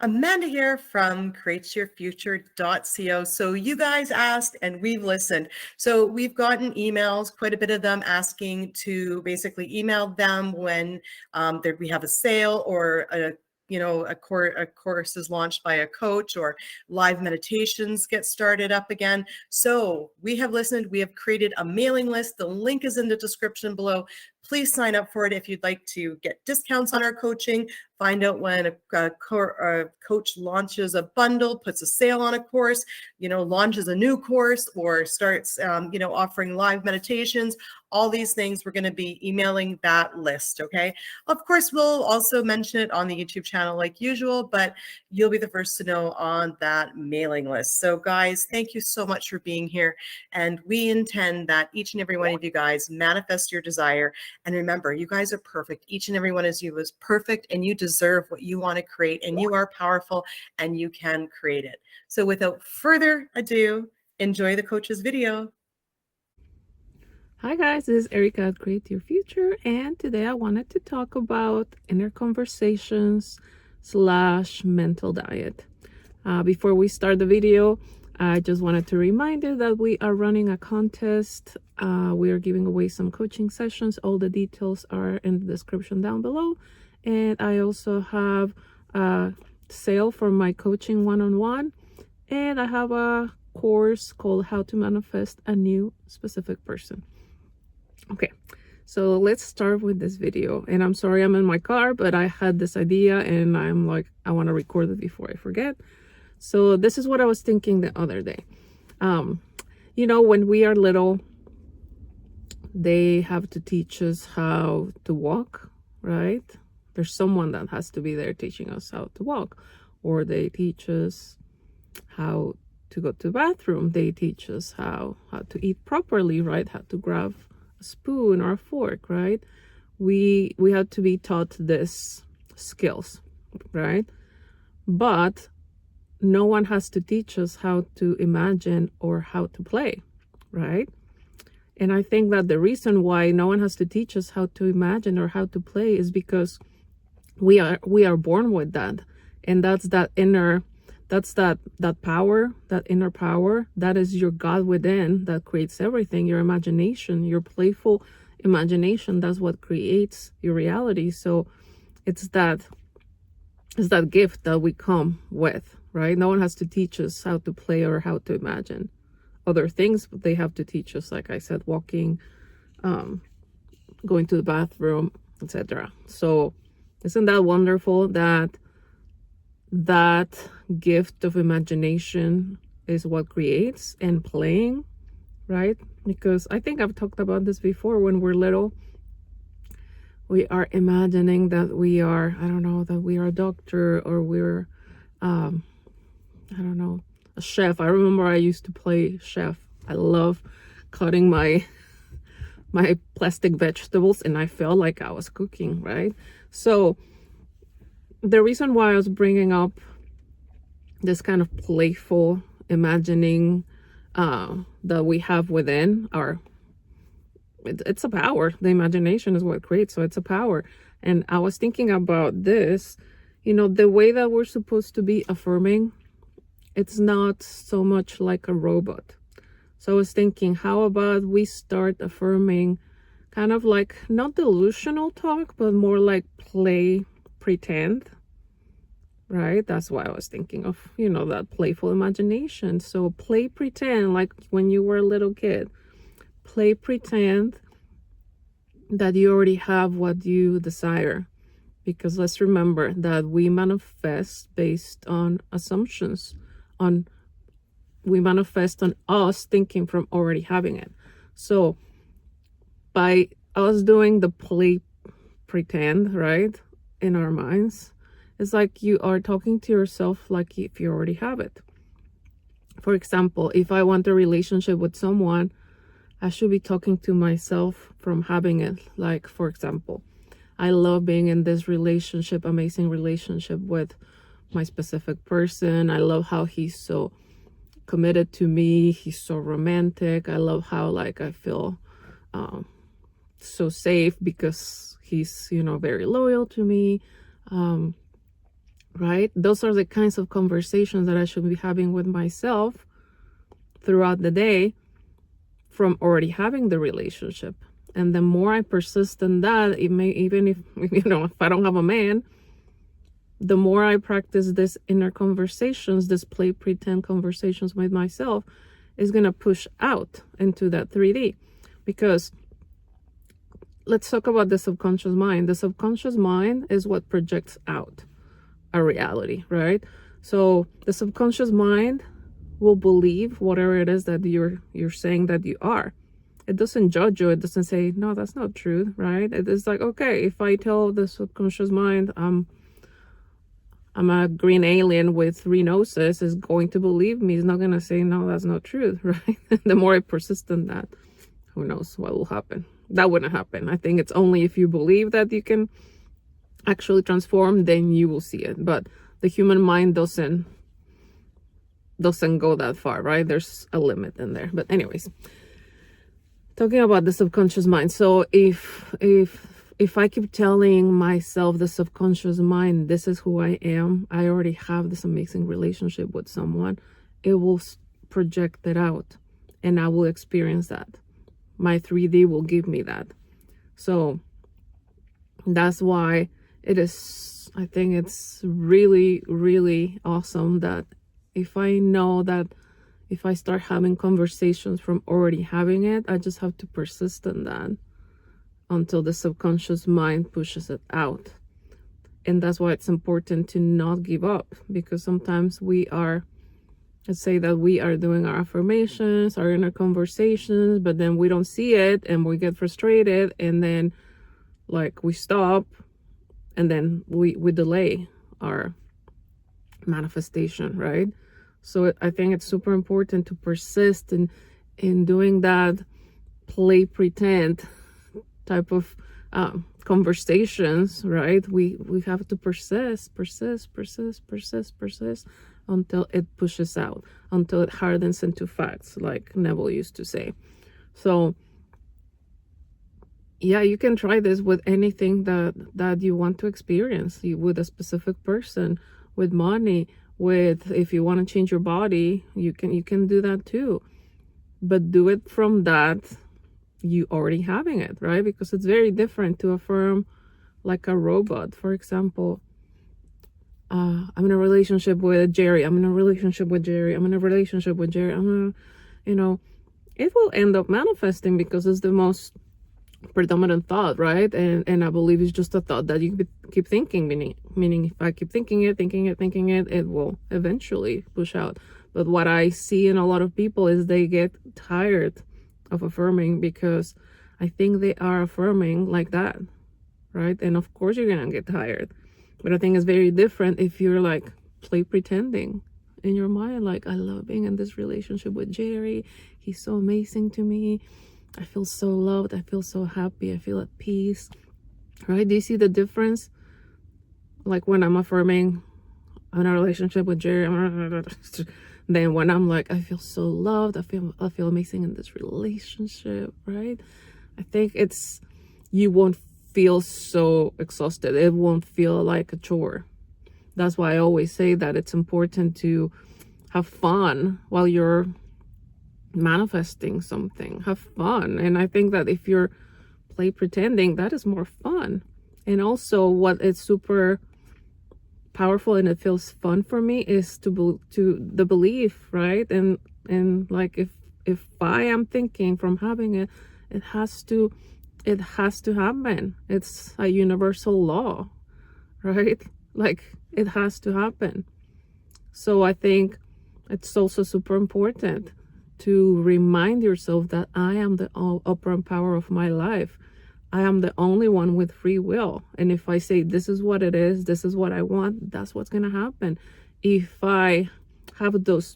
Amanda here from createyourfuture.co. So you guys asked and we've listened. So we've gotten emails, quite a bit of them asking to basically email them when we have a sale or a course is launched by a coach or live meditations get started up again. So we have listened. We have created a mailing list. The link is in the description below. Please sign up for it if you'd like to get discounts on our coaching. Find out when a coach launches a bundle, puts a sale on a course, launches a new course, or starts, offering live meditations. All these things, we're going to be emailing that list, okay? Of course, we'll also mention it on the YouTube channel like usual, but you'll be the first to know on that mailing list. So guys, thank you so much for being here. And we intend that each and every one of you guys manifest your desire. And remember, you guys are perfect. Each and every one of you is perfect, and you deserve what you want to create, and you are powerful, and you can create it. So without further ado, enjoy the coach's video. Hi guys, this is Erika at Create Your Future, and today I wanted to talk about inner conversations / mental diet. Before we start the video, I just wanted to remind you that we are running a contest. We are giving away some coaching sessions. All the details are in the description down below. And I also have a sale for my coaching one-on-one. And I have a course called How to Manifest a New Specific Person. Okay, so let's start with this video. And I'm sorry I'm in my car, but I had this idea and I'm like, I want to record it before I forget. So this is what I was thinking the other day. When we are little, they have to teach us how to walk, right? There's someone that has to be there teaching us how to walk. Or they teach us how to go to the bathroom. They teach us how to eat properly, right? How to grab a spoon or a fork, right? We have to be taught this skills, right? But no one has to teach us how to imagine or how to play, right? And I think that the reason why no one has to teach us how to imagine or how to play is because we are born with that. And that's that inner, that power, that inner power, that is your God within that creates everything. Your imagination, your playful imagination, that's what creates your reality. So it's that gift that we come with, right? No one has to teach us how to play or how to imagine other things, but they have to teach us, like I said, walking, going to the bathroom, etc. So isn't that wonderful that gift of imagination is what creates, and playing, right? Because I think I've talked about this before. When we're little, we are imagining that we are, that we are a doctor, or we're, a chef. I remember I used to play chef. I love cutting my plastic vegetables, and I felt like I was cooking, right? So the reason why I was bringing up this kind of playful imagining that we have within it's a power. The imagination is what creates, so it's a power. And I was thinking about this, the way that we're supposed to be affirming, it's not so much like a robot. So I was thinking, how about we start affirming kind of like not delusional talk, but more like play pretend, right? That's why I was thinking of, that playful imagination. So play pretend, like when you were a little kid. Play pretend that you already have what you desire. Because let's remember that we manifest based on assumptions. We manifest on us thinking from already having it. So by us doing the play pretend, right, in our minds, it's like you are talking to yourself like if you already have it. For example, if I want a relationship with someone, I should be talking to myself from having it. Like, for example, I love being in this relationship, amazing relationship with my specific person. I love how he's so committed to me. He's so romantic. I love how I feel so safe because he's, very loyal to me. right? Those are the kinds of conversations that I should be having with myself throughout the day from already having the relationship. And the more I persist in that, it may, even if, if I don't have a man, the more I practice this inner conversations, this play pretend conversations with myself, is going to push out into that 3D. Because let's talk about the subconscious mind. The subconscious mind is what projects out a reality, right? So the subconscious mind will believe whatever it is that you're saying that you are. It doesn't judge you. It doesn't say, no, that's not true, right? It is like, okay, if I tell the subconscious mind I'm a green alien with 3 noses, is going to believe me. It's not going to say, no, that's not true, right? The more I persist in that, who knows what will happen. That wouldn't happen. I think it's only if you believe that you can actually transform, then you will see it. But the human mind doesn't go that far, right? There's a limit in there. But anyways, talking about the subconscious mind. So if I keep telling myself, the subconscious mind, this is who I am, I already have this amazing relationship with someone, it will project it out and I will experience that. My 3D will give me that. So that's why I think it's really, really awesome that if I know that if I start having conversations from already having it, I just have to persist in that until the subconscious mind pushes it out. And that's why it's important to not give up, because sometimes let's say that we are doing our affirmations, our inner conversations, but then we don't see it and we get frustrated, and then like we stop, and then we delay our manifestation, right? So I think it's super important to persist in doing that play pretend type of conversations, right? We have to persist until it pushes out, until it hardens into facts, like Neville used to say. So yeah, you can try this with anything that you want to experience, with a specific person, with money, with, if you want to change your body, you can do that too. But do it from that you already having it, right? Because it's very different to affirm like a robot. For example, I'm in a relationship with Jerry. I'm in a relationship with Jerry. I'm in a relationship with Jerry. It will end up manifesting because it's the most predominant thought, right? And I believe it's just a thought that you keep thinking, meaning if I keep thinking it, it will eventually push out. But what I see in a lot of people is they get tired of affirming because I think they are affirming like that, right? And of course you're gonna get tired. But I think it's very different if you're like play pretending in your mind, like, I love being in this relationship with Jerry. He's so amazing to me. I feel so loved. I feel so happy. I feel at peace, right? Do you see the difference? Like when I'm affirming I'm in a relationship with Jerry, then when I'm like, I feel so loved, I feel amazing in this relationship, right? I think you won't feel so exhausted. It won't feel like a chore. That's why I always say that it's important to have fun while you're manifesting something. Have fun. And I think that if you're play pretending, that is more fun. And also what is super powerful and it feels fun for me is to the belief, right? And like if I am thinking from having it, it has to happen. It's a universal law, right? Like it has to happen. So I think it's also super important to remind yourself that I am the operant power of my life. I am the only one with free will. And if I say, this is what it is, this is what I want, that's what's going to happen. If I have those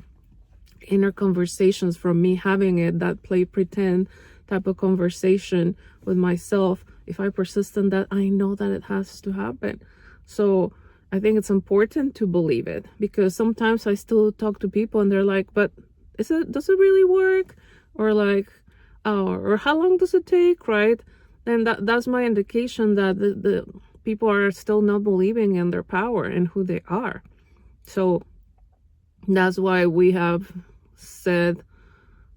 inner conversations from me having it, that play pretend type of conversation with myself, if I persist in that, I know that it has to happen. So I think it's important to believe it, because sometimes I still talk to people and they're like, but does it really work? Or like, or how long does it take, right? And that's my indication that people are still not believing in their power and who they are. So that's why we have said,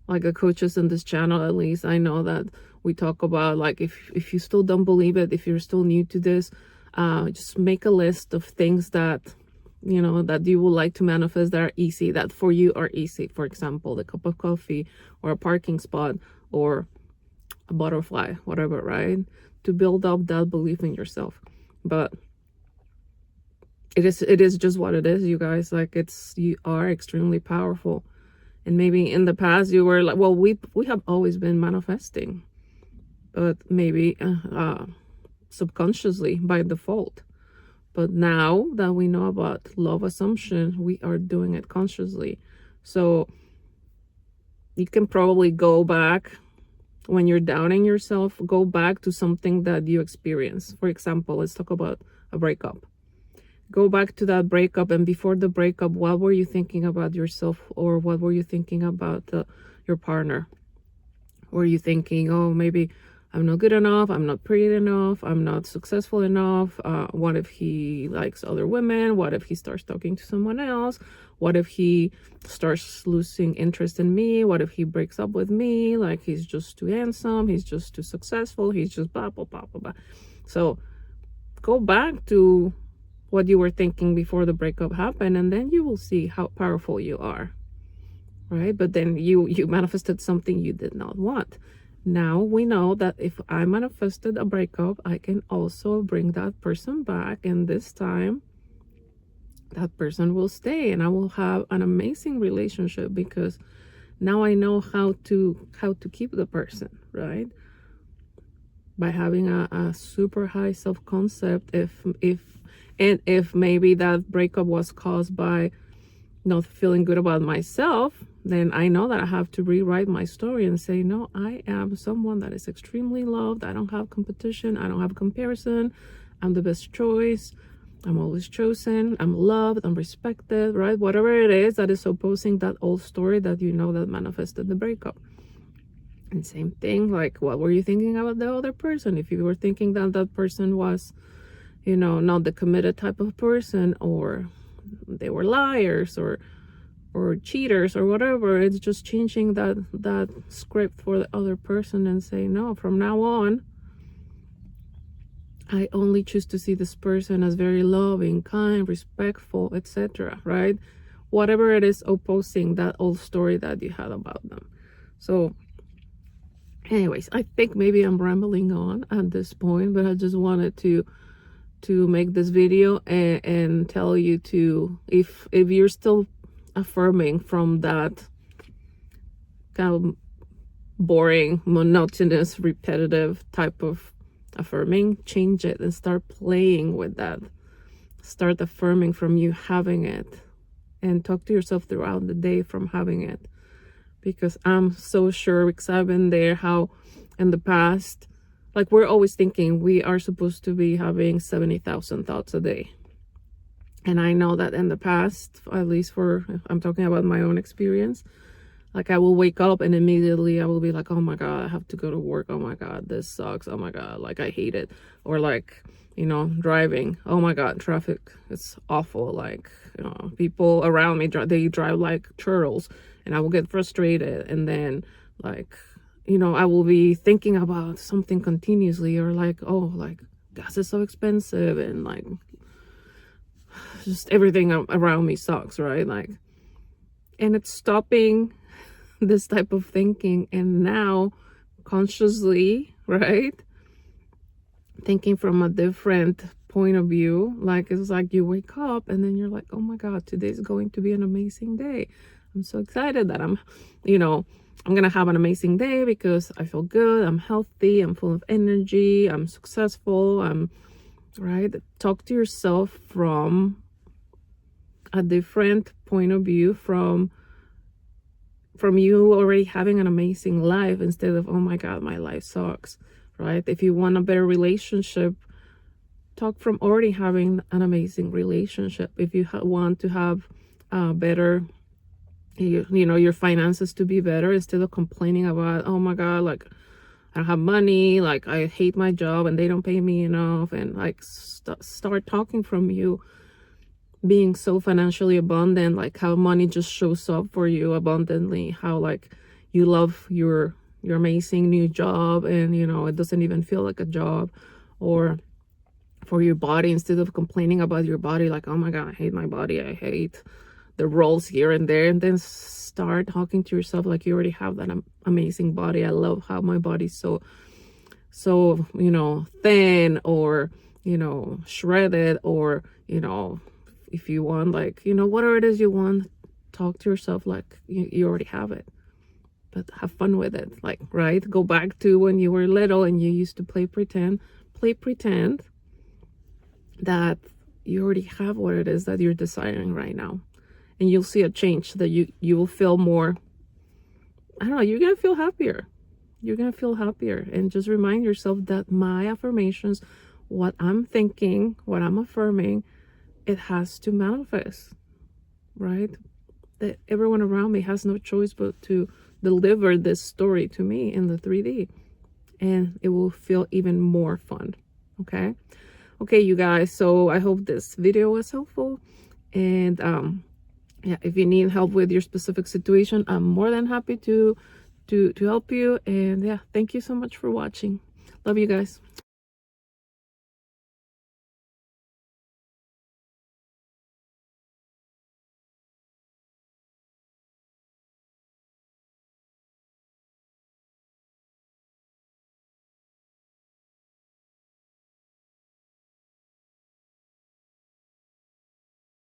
like the coaches in this channel, at least I know that we talk about, like, if you still don't believe it, if you're still new to this, just make a list of things that, you know, that you would like to manifest that are easy, that for you are easy. For example, the cup of coffee, or a parking spot, or a butterfly, whatever, right? To build up that belief in yourself. But it is just what it is, you guys. Like, you are extremely powerful. And maybe in the past you were like, well, we have always been manifesting, but maybe subconsciously by default. But now that we know about love assumption, we are doing it consciously. So you can probably go back when you're doubting yourself, go back to something that you experienced. For example, let's talk about a breakup. Go back to that breakup, and before the breakup, what were you thinking about yourself, or what were you thinking about your partner? Were you thinking, oh, maybe I'm not good enough, I'm not pretty enough, I'm not successful enough? What if he likes other women? What if he starts talking to someone else? What if he starts losing interest in me? What if he breaks up with me? Like, he's just too handsome, he's just too successful, he's just blah, blah, blah, blah, blah. So go back to what you were thinking before the breakup happened, and then you will see how powerful you are, right? But then you manifested something you did not want. Now we know that if I manifested a breakup, I can also bring that person back, and this time that person will stay, and I will have an amazing relationship, because now I know how to keep the person, right? By having a super high self-concept. If maybe that breakup was caused by not feeling good about myself, then I know that I have to rewrite my story and say, no, I am someone that is extremely loved. I don't have competition. I don't have comparison. I'm the best choice. I'm always chosen. I'm loved. I'm respected, right? Whatever it is that is opposing that old story that you know that manifested the breakup. And same thing, like, what were you thinking about the other person? If you were thinking that that person was, you know, not the committed type of person, or they were liars or cheaters or whatever, it's just changing that script for the other person and say, no, from now on, I only choose to see this person as very loving, kind, respectful, etc., right? Whatever it is opposing that old story that you had about them. So anyways, I think maybe I'm rambling on at this point, but I just wanted to make this video and tell you to, if you're still affirming from that kind of boring, monotonous, repetitive type of affirming, change it and start playing with that. Start affirming from you having it, and talk to yourself throughout the day from having it. Because I'm so sure, because I've been there, how in the past, like, we're always thinking we are supposed to be having 70,000 thoughts a day. And I know that in the past, at least I'm talking about my own experience, like, I will wake up and immediately I will be like, oh my God, I have to go to work. Oh my God, this sucks. Oh my God, like, I hate it. Or like, you know, driving. Oh my God, traffic, it's awful. Like, you know, people around me, they drive like churros, and I will get frustrated. And then, like, you know, I will be thinking about something continuously, or like, oh, like, gas is so expensive, and like, just everything around me sucks, right? Like, and it's stopping this type of thinking, and now consciously, right, thinking from a different point of view. Like, it's like you wake up and then you're like, oh my God, today's going to be an amazing day. I'm so excited that I'm gonna have an amazing day because I feel good, I'm healthy, I'm full of energy, I'm successful, right? Talk to yourself from a different point of view, from you already having an amazing life, instead of, oh my God, my life sucks, right? If you want a better relationship, talk from already having an amazing relationship. If you want to have better, you know, your finances to be better, instead of complaining about, oh my God, like, I don't have money, like I hate my job and they don't pay me enough, and like start talking from you being so financially abundant, like how money just shows up for you abundantly, how like you love your amazing new job, and you know, it doesn't even feel like a job. Or for your body, instead of complaining about your body, like, oh my god, I hate my body, I hate the rolls here and there, and then start talking to yourself like you already have that amazing body. I love how my body's so you know, thin, or you know, shredded, or you know, if you want, like, you know, whatever it is you want, talk to yourself like you already have it. But have fun with it, like, right? Go back to when you were little and you used to play pretend that you already have what it is that you're desiring right now. And you'll see a change, that you will feel more, I don't know, you're gonna feel happier. You're gonna feel happier. And just remind yourself that my affirmations, what I'm thinking, what I'm affirming, it has to manifest, right? That everyone around me has no choice but to deliver this story to me in the 3D, and it will feel even more fun. Okay, you guys, so I hope this video was helpful, and yeah, if you need help with your specific situation, I'm more than happy to help you. And yeah, thank you so much for watching. Love you guys.